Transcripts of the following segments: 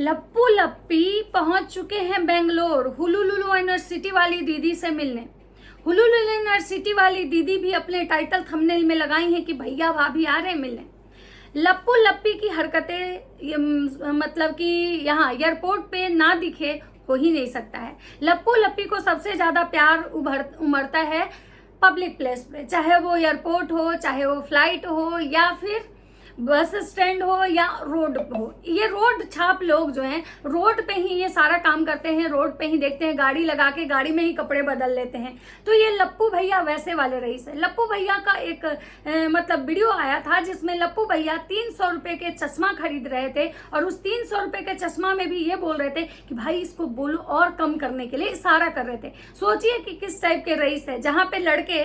लप्पू लप्पी पहुंच चुके हैं बेंगलोर हुलुलुलु यूनिवर्सिटी वाली दीदी से मिलने। हुलुलुलु यूनिवर्सिटी वाली दीदी भी अपने टाइटल थंबनेल में लगाई हैं कि भैया भाभी आ रहे मिलने। लप्पू लप्पी की हरकतें मतलब कि यहाँ एयरपोर्ट पे ना दिखे हो ही नहीं सकता है। लप्पू लप्पी को सबसे ज्यादा प्यार उमड़ता है पब्लिक प्लेस पे, चाहे वो एयरपोर्ट हो, चाहे वो फ्लाइट हो, या फिर बस स्टैंड हो, या रोड हो। ये रोड छाप लोग जो हैं रोड पे ही ये सारा काम करते हैं, रोड पे ही देखते हैं, गाड़ी लगा के गाड़ी में ही कपड़े बदल लेते हैं। तो ये लप्पू भैया वैसे वाले रईस है। लप्पू भैया का एक मतलब वीडियो आया था जिसमें लप्पू भैया 300 रुपए के चश्मा खरीद रहे थे और उस 300 रुपए के चश्मा में भी ये बोल रहे थे कि भाई इसको बोलो और कम करने के लिए इशारा कर रहे थे। सोचिए कि किस टाइप के रईस है, जहां पे लड़के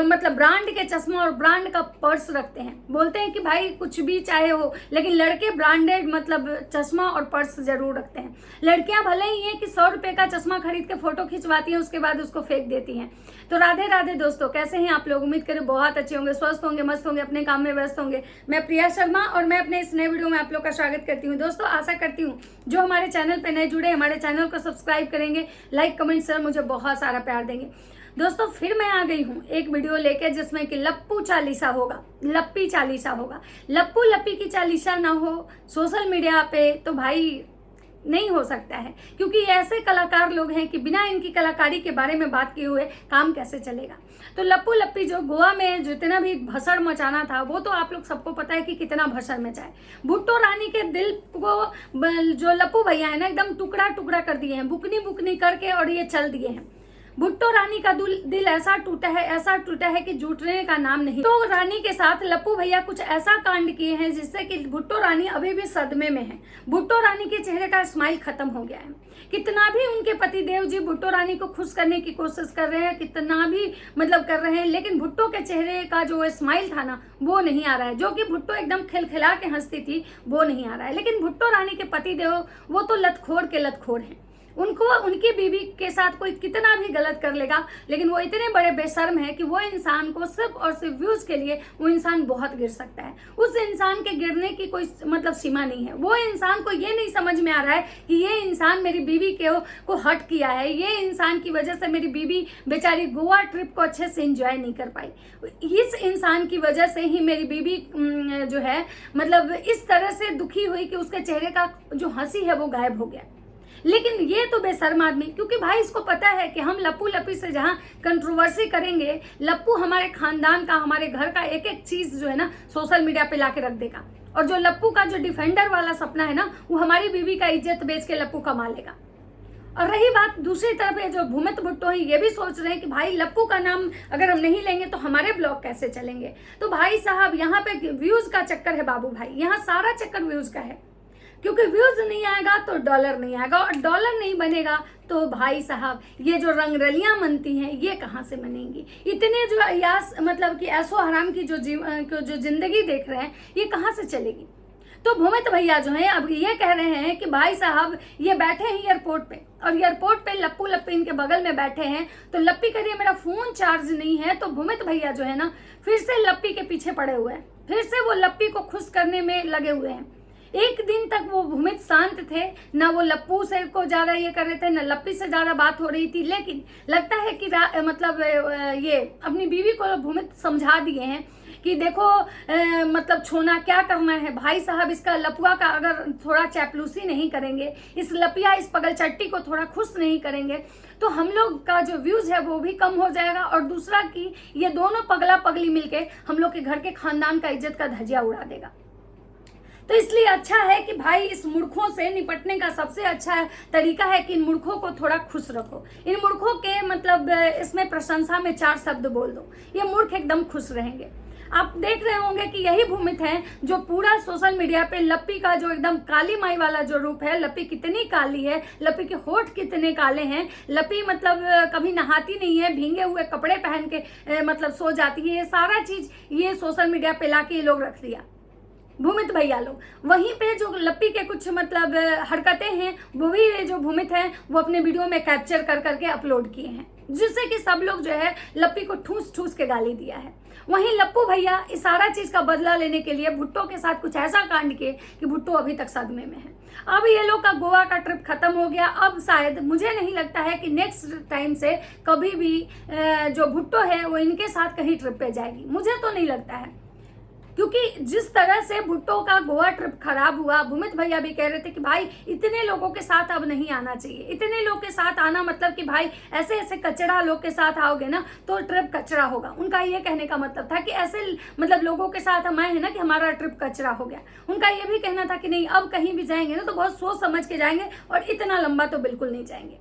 मतलब ब्रांड के चश्मा और ब्रांड का पर्स रखते हैं, बोलते हैं कि भाई कुछ भी चाहे हो, लेकिन लड़के ब्रांडेड मतलब चश्मा और पर्स जरूर रखते हैं। लड़कियां भले ही हैं कि 100 रुपए का चश्मा खरीद के फोटो खिंचवाती हैं, उसके बाद उसको फेंक देती हैं। तो राधे राधे दोस्तों, कैसे हैं आप लोग? उम्मीद करें बहुत अच्छे होंगे, स्वस्थ होंगे, मस्त होंगे, अपने काम में व्यस्त होंगे। मैं प्रिया शर्मा और मैं अपने इस नए वीडियो में आप लोग का स्वागत करती हूँ। दोस्तों आशा करती हूँ जो हमारे चैनल पे नए जुड़े हमारे चैनल को सब्सक्राइब करेंगे, लाइक कमेंट शेयर मुझे बहुत सारा प्यार देंगे। दोस्तों फिर मैं आ गई हूँ एक वीडियो लेके जिसमें कि लप्पू चालीसा होगा, लप्पी चालीसा होगा। लप्पू लप्पी की चालीसा ना हो सोशल मीडिया पे तो भाई नहीं हो सकता है, क्योंकि ऐसे कलाकार लोग हैं कि बिना इनकी कलाकारी के बारे में बात किए हुए काम कैसे चलेगा। तो लप्पू लप्पी जो गोवा में जितना भी भसड़ मचाना था वो तो आप लोग सबको पता है कि कितना भसड़ मचाए। भुट्टो रानी के दिल को जो लप्पू भैया है ना एकदम टुकड़ा टुकड़ा कर दिए हैं, बुकनी बुकनी करके, और ये चल दिए हैं। भुट्टो रानी का दिल ऐसा टूटा है कि जुटने का नाम नहीं। तो रानी के साथ लप्पू भैया कुछ ऐसा कांड किए हैं जिससे कि भुट्टो रानी अभी भी सदमे में है। भुट्टो रानी के चेहरे का स्माइल खत्म हो गया है। कितना भी उनके पति देव जी भुट्टो रानी को खुश करने की कोशिश कर रहे हैं, कितना भी मतलब कर रहे हैं, लेकिन भुट्टो के चेहरे का जो स्माइल था ना वो नहीं आ रहा है। जो कि भुट्टो एकदम खिलखिला के हंसती थी वो नहीं आ रहा है। लेकिन भुट्टो रानी के पति देव वो तो लतखोर के लतखोर हैं। उनको उनकी बीवी के साथ कोई कितना भी गलत कर लेगा, लेकिन वो इतने बड़े बेशर्म है कि वो इंसान को सिर्फ और सिर्फ व्यूज के लिए वो इंसान बहुत गिर सकता है। उस इंसान के गिरने की कोई मतलब सीमा नहीं है। वो इंसान को ये नहीं समझ में आ रहा है कि ये इंसान मेरी बीवी को हर्ट किया है, ये इंसान की वजह से मेरी बीवी बेचारी गोवा ट्रिप को अच्छे से एंजॉय नहीं कर पाई। इस इंसान की वजह से ही मेरी बीवी जो है मतलब इस तरह से दुखी हुई कि उसके चेहरे का जो हंसी है वो गायब हो गया। लेकिन ये तो बेशर्म आदमी, क्योंकि भाई इसको पता है कि हम लप्पू लप्पी से जहां कंट्रोवर्सी करेंगे, लप्पू हमारे खानदान का, हमारे घर का एक एक चीज जो है ना सोशल मीडिया पे लाके रख देगा। और जो लप्पू का जो डिफेंडर वाला सपना है ना वो हमारी बीवी का इज्जत बेच के लप्पू कमा लेगा। और रही बात दूसरी तरफ है, जो भूमित भुट्टो है ये भी सोच रहे हैं कि भाई लप्पू का नाम अगर हम नहीं लेंगे तो हमारे ब्लॉग कैसे चलेंगे। तो भाई साहब यहाँ पे व्यूज का चक्कर है बाबू भाई, यहाँ सारा चक्कर व्यूज का है। क्योंकि व्यूज नहीं आएगा तो डॉलर नहीं आएगा, और डॉलर नहीं बनेगा तो भाई साहब ये जो रंगरलियां मनती हैं ये कहाँ से बनेंगी। इतने जो अयास मतलब कि ऐसो हराम की जो जिंदगी देख रहे हैं ये कहाँ से चलेगी। तो भूमित भैया जो है अब ये कह रहे हैं कि भाई साहब ये बैठे हैं एयरपोर्ट पे, और एयरपोर्ट पे लप्पू लप्पी इनके बगल में बैठे हैं। तो लप्पी कह रही है मेरा फोन चार्ज नहीं है। तो भूमित भैया जो है ना फिर से लप्पी के पीछे पड़े हुए हैं, फिर से वो लप्पी को खुश करने में लगे हुए हैं। एक दिन तक वो भूमित शांत थे, ना वो लप्पू से को ज्यादा ये कर रहे थे, ना लप्पी से ज्यादा बात हो रही थी। लेकिन लगता है कि मतलब ये अपनी बीवी को भूमित समझा दिए हैं कि देखो मतलब छोना क्या करना है भाई साहब। इसका लपुआ का अगर थोड़ा चापलूसी नहीं करेंगे, इस लपिया इस पगल चट्टी को थोड़ा खुश नहीं करेंगे तो हम लोग का जो व्यूज है वो भी कम हो जाएगा। और दूसरा कि ये दोनों पगला पगली मिलके हम लोग के घर के खानदान का इज्जत का धज्जिया उड़ा देगा। तो इसलिए अच्छा है कि भाई इस मूर्खों से निपटने का सबसे अच्छा तरीका है कि इन मूर्खों को थोड़ा खुश रखो। इन मूर्खों के मतलब इसमें प्रशंसा में 4 शब्द बोल दो, ये मूर्ख एकदम खुश रहेंगे। आप देख रहे होंगे कि यही भूमित है जो पूरा सोशल मीडिया पे लप्पी का जो एकदम काली माई वाला जो रूप है, लप्पी कितनी काली है, लप्पी के होठ कितने काले हैं, लप्पी मतलब कभी नहाती नहीं है, भींगे हुए कपड़े पहन के मतलब सो जाती है। ये सारा चीज ये सोशल मीडिया पे लाके ये लोग रख दिया। भूमित भैया लोग। वहीं पे जो लप्पी के कुछ मतलब हरकतें हैं वो भी जो भूमित हैं वो अपने वीडियो में कैप्चर कर करके अपलोड किए हैं, जिससे कि सब लोग जो है लप्पी को ठूस ठूस के गाली दिया है। वहीं लप्पू भैया इस सारा चीज का बदला लेने के लिए भुट्टो के साथ कुछ ऐसा कांड किए कि भुट्टो अभी तक सदमे में है। अब ये लोग का गोवा का ट्रिप खत्म हो गया। अब शायद मुझे नहीं लगता है कि नेक्स्ट टाइम से कभी भी जो भुट्टो है वो इनके साथ कहीं ट्रिप पे जाएगी, मुझे तो नहीं लगता है। क्योंकि जिस तरह से भुट्टो का गोवा ट्रिप खराब हुआ, भूमित भैया भी कह रहे थे कि भाई इतने लोगों के साथ अब नहीं आना चाहिए। इतने लोग के साथ आना मतलब कि भाई ऐसे ऐसे कचड़ा लोग के साथ आओगे ना तो ट्रिप कचरा होगा। उनका ये कहने का मतलब था कि ऐसे मतलब लोगों के साथ हम आए हैं ना कि हमारा ट्रिप कचरा हो गया। उनका ये भी कहना था कि नहीं, अब कहीं भी जाएंगे ना तो बहुत सोच समझ के जाएंगे और इतना लंबा तो बिल्कुल नहीं जाएंगे।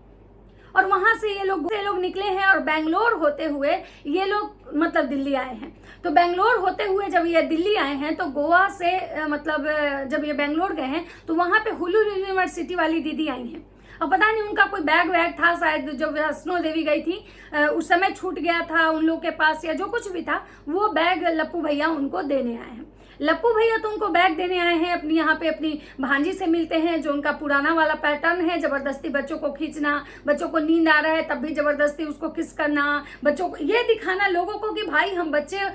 और वहां से ये लोग निकले हैं और बेंगलोर होते हुए ये लोग मतलब दिल्ली आए हैं। तो बेंगलोर होते हुए जब ये दिल्ली आए हैं तो गोवा से मतलब जब ये बेंगलोर गए हैं तो वहां पे हुलू यूनिवर्सिटी वाली दीदी आई हैं। अब पता नहीं उनका कोई बैग वैग था, शायद जो वैष्णो देवी गई थी उस समय छूट गया था उन लोग के पास या जो कुछ भी था, वो बैग लप्पू भैया उनको देने आए हैं। लप्पू भैया तो उनको बैग देने आए हैं, अपनी यहाँ पे अपनी भांजी से मिलते हैं, जो उनका पुराना वाला पैटर्न है, जबरदस्ती बच्चों को खींचना, बच्चों को नींद आ रहा है तब भी जबरदस्ती उसको किस करना, बच्चों को ये दिखाना लोगों को कि भाई हम बच्चे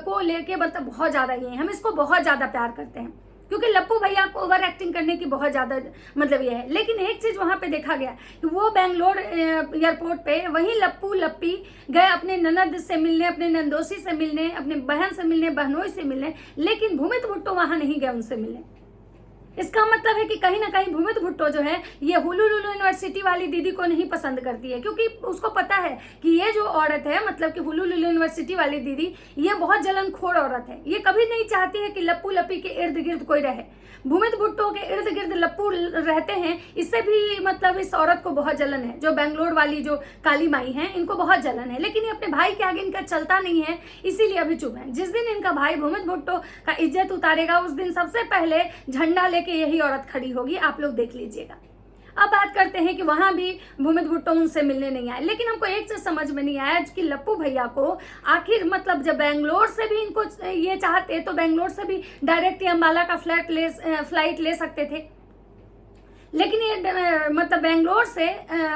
को लेके मतलब बहुत ज्यादा ये हम इसको बहुत ज्यादा प्यार करते हैं। क्योंकि लप्पू भैया को ओवर एक्टिंग करने की बहुत ज्यादा मतलब ये है। लेकिन एक चीज वहां पे देखा गया कि वो बेंगलोर एयरपोर्ट पे वही लप्पू लप्पी गए अपने ननद से मिलने, अपने नंदोसी से मिलने, अपने बहन से मिलने, बहनोई से मिलने, लेकिन भूमित भुट्टो वहां नहीं गए उनसे मिलने। इसका मतलब है कि कहीं ना कहीं भूमित भुट्टो जो है ये हुलूलुलु यूनिवर्सिटी वाली दीदी को नहीं पसंद करती है, क्योंकि उसको पता है कि ये जो औरत है मतलब कि हुलूलुलु यूनिवर्सिटी वाली दीदी ये बहुत जलनखोर औरत है। ये कभी नहीं चाहती है कि लप्पू लप्पी के इर्द गिर्द कोई रहे। भूमित भुट्टो के इर्द गिर्द लप्पू रहते हैं, इससे भी मतलब इस औरत को बहुत जलन है। जो बेंगलोर वाली जो काली माई है इनको बहुत जलन है, लेकिन ये अपने भाई के आगे इनका चलता नहीं है, इसीलिए अभी चुप है। जिस दिन इनका भाई भूमित भुट्टो का इज्जत उतारेगा उस दिन सबसे पहले झंडा लेके यही औरत खड़ी होगी, आप लोग देख लीजिएगा। अब बात करते हैं कि वहां भी भूमित भुट्टो उनसे मिलने नहीं आए। लेकिन हमको एक चीज समझ में नहीं आया कि लप्पू भैया को आखिर मतलब जब बेंगलोर से भी इनको ये चाहते तो बेंगलोर से भी डायरेक्ट अम्बाला का फ्लाइट ले सकते थे। लेकिन ये मतलब बेंगलोर से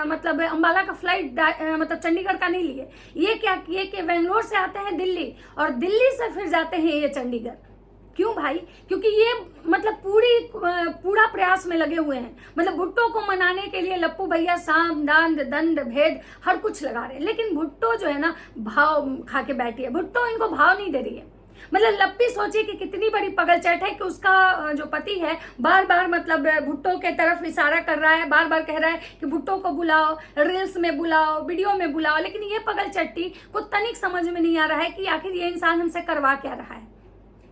मतलब अम्बाला का फ्लाइट मतलब चंडीगढ़ का नहीं लिए। ये क्या किए कि बेंगलोर से आते हैं दिल्ली और दिल्ली से फिर जाते हैं ये चंडीगढ़। क्यों भाई? क्योंकि ये मतलब पूरा प्रयास में लगे हुए हैं। मतलब भुट्टो को मनाने के लिए लप्पू भैया साम दान दंड भेद हर कुछ लगा रहे हैं, लेकिन भुट्टो जो है ना भाव खा के बैठी है। भुट्टो इनको भाव नहीं दे रही है। मतलब लप्पी सोचिए कि कितनी बड़ी पगलचट है कि उसका जो पति है बार बार मतलब भुट्टो के तरफ इशारा कर रहा है, बार बार कह रहा है कि भुट्टो को बुलाओ, रील्स में बुलाओ, वीडियो में बुलाओ, लेकिन ये पगलचट्टी को तनिक समझ में नहीं आ रहा है कि आखिर ये इंसान हमसे करवा क्या रहा है।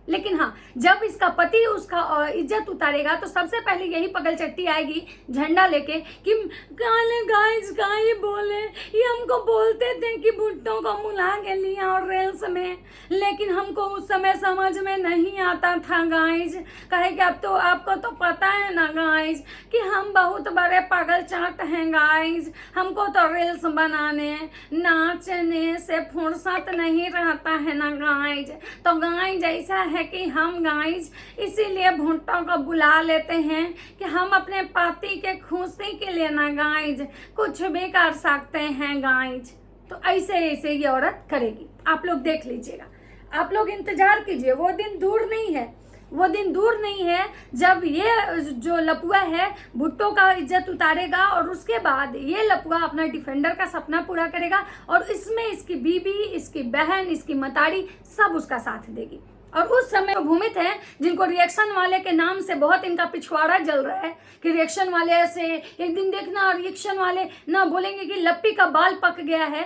लेकिन हाँ, जब इसका पति उसका इज्जत उतारेगा तो सबसे पहले यही पगलचट्टी आएगी झंडा लेके कि काले गाइस का ये बोले, ये हमको बोलते थे कि भुट्टो को मुला के लिया और रेल्स में, लेकिन हमको उस समय समझ में नहीं आता था गाइस। कहे कि अब तो आपको तो पता है ना गाइस कि हम बहुत बड़े पागल चाट हैं गाइस, हमको तो रील्स बनाने नाचने से फुर्सत नहीं रहता है ना गाइस। तो गाइस जैसा है कि हम गाइस इसीलिए भुट्टो को बुला लेते हैं कि हम अपने पति के खुशी के लिए ना गाइस कुछ भी कर सकते हैं गाइस। तो ऐसे ऐसे ये औरत करेगी, आप लोग देख लीजिएगा, आप लोग इंतजार कीजिए। वो दिन दूर नहीं है, वो दिन दूर नहीं है जब ये जो लपुआ है भुट्टो का इज्जत उतारेगा और उसके बाद ये लपुआ अपना डिफेंडर का सपना पूरा करेगा और इसमें इसकी बीबी, इसकी बहन, इसकी मतारी सब उसका साथ देगी। और उस समय भूमित है जिनको रिएक्शन वाले के नाम से बहुत इनका पिछवाड़ा जल रहा है कि रिएक्शन वाले ऐसे, एक दिन देखना रिएक्शन वाले ना बोलेंगे कि लप्पी का बाल पक गया है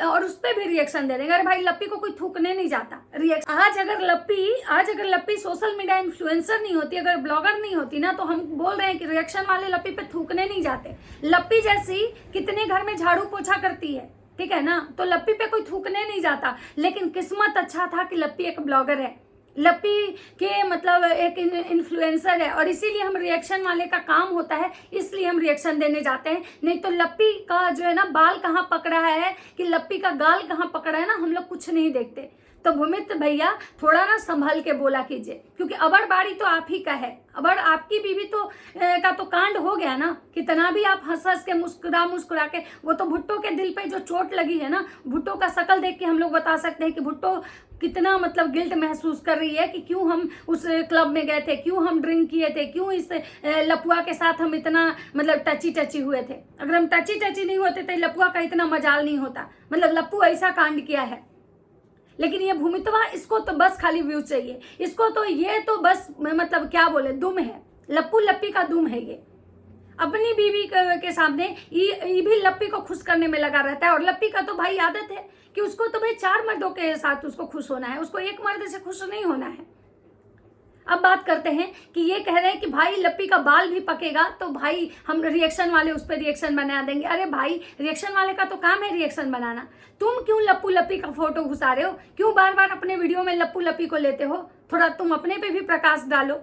और उस पर भी रिएक्शन दे देंगे। अरे भाई लप्पी को कोई थूकने नहीं जाता रिएक्शन। आज अगर लप्पी सोशल मीडिया इन्फ्लुएंसर नहीं होती, अगर ब्लॉगर नहीं होती ना, तो हम बोल रहे हैं कि रिएक्शन वाले लप्पी पे थूकने नहीं जाते। लप्पी जैसी कितने घर में झाड़ू पोछा करती है, ठीक है ना, तो लप्पी पे कोई थूकने नहीं जाता। लेकिन किस्मत अच्छा था कि लप्पी एक ब्लॉगर है, लप्पी के मतलब एक इन्फ्लुएंसर है और इसीलिए हम रिएक्शन वाले का काम होता है, इसलिए हम रिएक्शन देने जाते हैं। नहीं तो लप्पी का जो है ना बाल कहाँ पकड़ा है कि लप्पी का गाल कहाँ पकड़ा है ना, हम लोग कुछ नहीं देखते। तो भूमित भैया थोड़ा ना संभल के बोला कीजिए, क्योंकि अबर बाड़ी तो आप ही का है। अबर आपकी बीवी तो का तो कांड हो गया ना। कितना भी आप हंस हंस के मुस्कुरा के, वो तो भुट्टो के दिल पे जो चोट लगी है ना, भुट्टो का शकल देख के हम लोग बता सकते हैं कि भुट्टो कितना मतलब गिल्ट महसूस कर रही है कि क्यों हम उस क्लब में गए थे, क्यों हम ड्रिंक किए थे, क्यों इस लपुआ के साथ हम इतना मतलब टची हुए थे। अगर हम टची नहीं होते तो लपुआ का इतना मजाल नहीं होता। मतलब लप्पू ऐसा कांड किया है। लेकिन ये भूमितवा, इसको तो बस खाली व्यू चाहिए, इसको तो ये तो बस मतलब क्या बोले, दुम है, लप्पू लप्पी का दुम है ये। अपनी बीवी के सामने ये भी लप्पी को खुश करने में लगा रहता है। और लप्पी का तो भाई आदत है कि उसको तो भाई 4 मर्दों के साथ उसको खुश होना है, उसको एक मर्द से खुश नहीं होना है। अब बात करते हैं कि ये कह रहे हैं कि भाई लप्पी का बाल भी पकेगा तो भाई हम रिएक्शन वाले उस पर रिएक्शन बना देंगे। अरे भाई, रिएक्शन वाले का तो काम है रिएक्शन बनाना। तुम क्यों लप्पू लप्पी का फोटो घुसा रहे हो? क्यों बार बार अपने वीडियो में लप्पू लप्पी को लेते हो? थोड़ा तुम अपने पे भी प्रकाश डालो।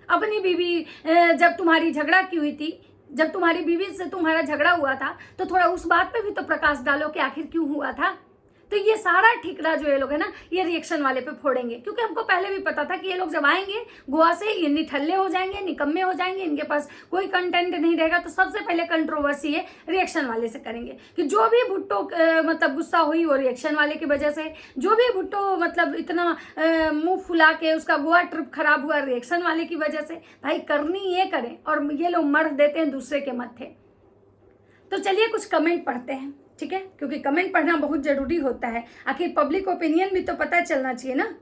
अपनी बीवी जब तुम्हारी झगड़ा की हुई थी, जब तुम्हारी बीवी से तुम्हारा झगड़ा हुआ था, तो थोड़ा उस बात पे भी तो प्रकाश डालो कि आखिर क्यों हुआ था। तो ये सारा ठिकरा जो ये लोग है ना, ये रिएक्शन वाले पे फोड़ेंगे, क्योंकि हमको पहले भी पता था कि ये लोग जब आएंगे गोवा से, ये निठल्ले हो जाएंगे, निकम्मे हो जाएंगे, इनके पास कोई कंटेंट नहीं रहेगा। तो सबसे पहले कंट्रोवर्सी ये रिएक्शन वाले से करेंगे कि जो भी भुट्टो मतलब गुस्सा हुई वो रिएक्शन वाले की वजह से, जो भी भुट्टो मतलब इतना मुंह फुला के उसका गोवा ट्रिप खराब हुआ रिएक्शन वाले की वजह से। भाई करनी ये करें, और ये लोग मर्द देते हैं दूसरे के मत्थे। तो चलिए कुछ कमेंट पढ़ते हैं, ठीक है, क्योंकि कमेंट पढ़ना बहुत जरूरी होता है। आखिर पब्लिक ओपिनियन भी तो पता चलना चाहिए ना।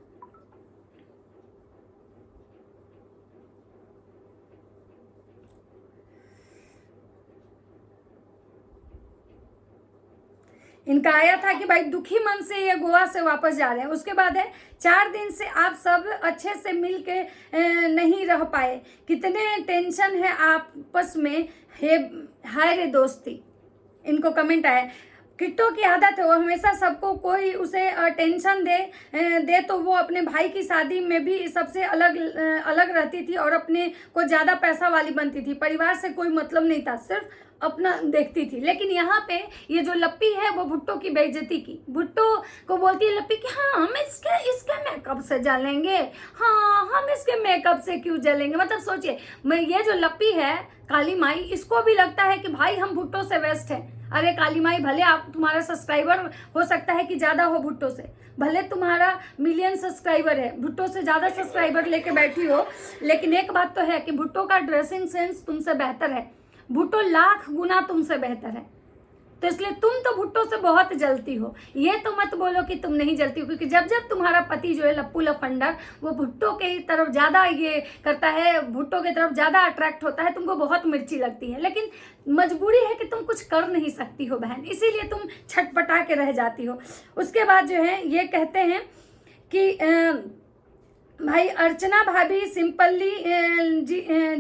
इनका आया था कि भाई दुखी मन से ये गोवा से वापस जा रहे हैं। उसके बाद है 4 दिन से आप सब अच्छे से मिल के नहीं रह पाए, कितने टेंशन है आपस में, हाय रे दोस्ती। इनको कमेंट आया। किट्टो की आदत है, वो हमेशा सबको कोई उसे टेंशन दे तो वो अपने भाई की शादी में भी सबसे अलग रहती थी और अपने को ज़्यादा पैसा वाली बनती थी। परिवार से कोई मतलब नहीं था, सिर्फ अपना देखती थी। लेकिन यहाँ पे ये जो लप्पी है वो भुट्टो की बेइज्जती की। भुट्टो को बोलती है लप्पी कि हाँ हम इसके मेकअप से जलेंगे, हाँ हम इसके मेकअप से क्यों जलेंगे। मतलब सोचिए, ये जो लप्पी है काली माई, इसको भी लगता है कि भाई हम भुट्टो से बेस्ट है। अरे काली माई, भले आप तुम्हारा सब्सक्राइबर हो सकता है कि ज़्यादा हो भुट्टो से, भले तुम्हारा मिलियन सब्सक्राइबर है, भुट्टो से ज़्यादा सब्सक्राइबर लेके बैठी हो, लेकिन एक बात तो है कि भुट्टो का ड्रेसिंग सेंस तुमसे बेहतर है। भुट्टो लाख गुना तुमसे बेहतर है। तो इसलिए तुम तो भुट्टो से बहुत जलती हो। ये तो मत बोलो कि तुम नहीं जलती हो, क्योंकि जब जब तुम्हारा पति जो है लप्पू लफंडर, वो भुट्टो के तरफ ज़्यादा ये करता है, भुट्टो की तरफ ज़्यादा अट्रैक्ट होता है, तुमको बहुत मिर्ची लगती है। लेकिन मजबूरी है कि तुम कुछ कर नहीं सकती हो बहन, इसीलिए तुम छटपटा के रह जाती हो। उसके बाद जो है ये कहते हैं कि भाई अर्चना भाभी सिंपली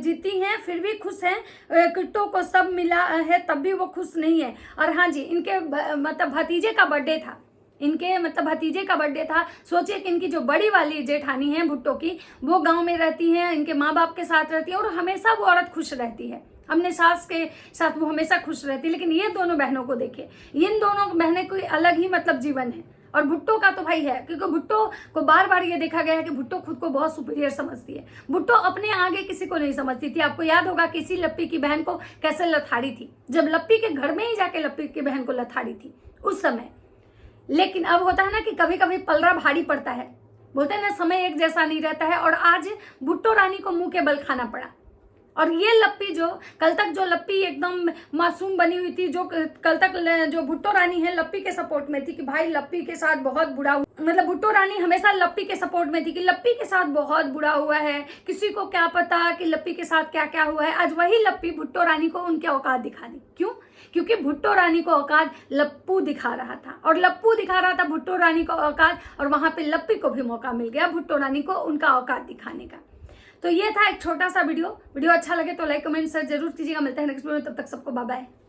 जीती हैं फिर भी खुश हैं, किट्टो को सब मिला है तब भी वो खुश नहीं है। और हाँ जी, इनके मतलब भतीजे का बर्थडे था, इनके मतलब भतीजे का बर्थडे था। सोचिए कि इनकी जो बड़ी वाली जेठानी है भुट्टो की, वो गांव में रहती है, इनके माँ बाप के साथ रहती है और हमेशा वो औरत खुश रहती है। अपने सास के साथ वो हमेशा खुश रहती है। लेकिन ये दोनों बहनों को देखिए, इन दोनों बहनें कोई अलग ही मतलब जीवन है। और भुट्टो का तो भाई है, क्योंकि भुट्टो को बार बार ये देखा गया है कि भुट्टो खुद को बहुत सुपीरियर समझती है। भुट्टो अपने आगे किसी को नहीं समझती थी। आपको याद होगा किसी लप्पी की बहन को कैसे लथाड़ी थी, जब लप्पी के घर में ही जाके लप्पी की बहन को लथाड़ी थी उस समय। लेकिन अब होता है ना कि कभी कभी पलड़ा भारी पड़ता है, बोलते हैं ना समय एक जैसा नहीं रहता है। और आज भुट्टो रानी को मुंह के बल खाना पड़ा। और ये लप्पी जो कल तक जो लप्पी एकदम मासूम बनी हुई थी, जो कल तक जो भुट्टो रानी है लप्पी के सपोर्ट में थी कि भाई लप्पी के साथ बहुत बुरा हुआ, मतलब भुट्टो रानी हमेशा लप्पी के सपोर्ट में थी कि लप्पी के साथ बहुत बुरा हुआ है, किसी को क्या पता कि लप्पी के साथ क्या क्या हुआ है। आज वही लप्पी भुट्टो रानी को उनके औकात दिखा दी। क्यों? क्योंकि भुट्टो रानी को औकात लप्पू दिखा रहा था और लप्पू दिखा रहा था भुट्टो रानी को औकात, और वहां पे लप्पी को भी मौका मिल गया भुट्टो रानी को उनका औकात दिखाने का। तो ये था एक छोटा सा वीडियो अच्छा लगे तो लाइक कमेंट शेयर जरूर कीजिएगा। मिलते हैं नेक्स्ट वीडियो में, तब तक सबको बाय बाय।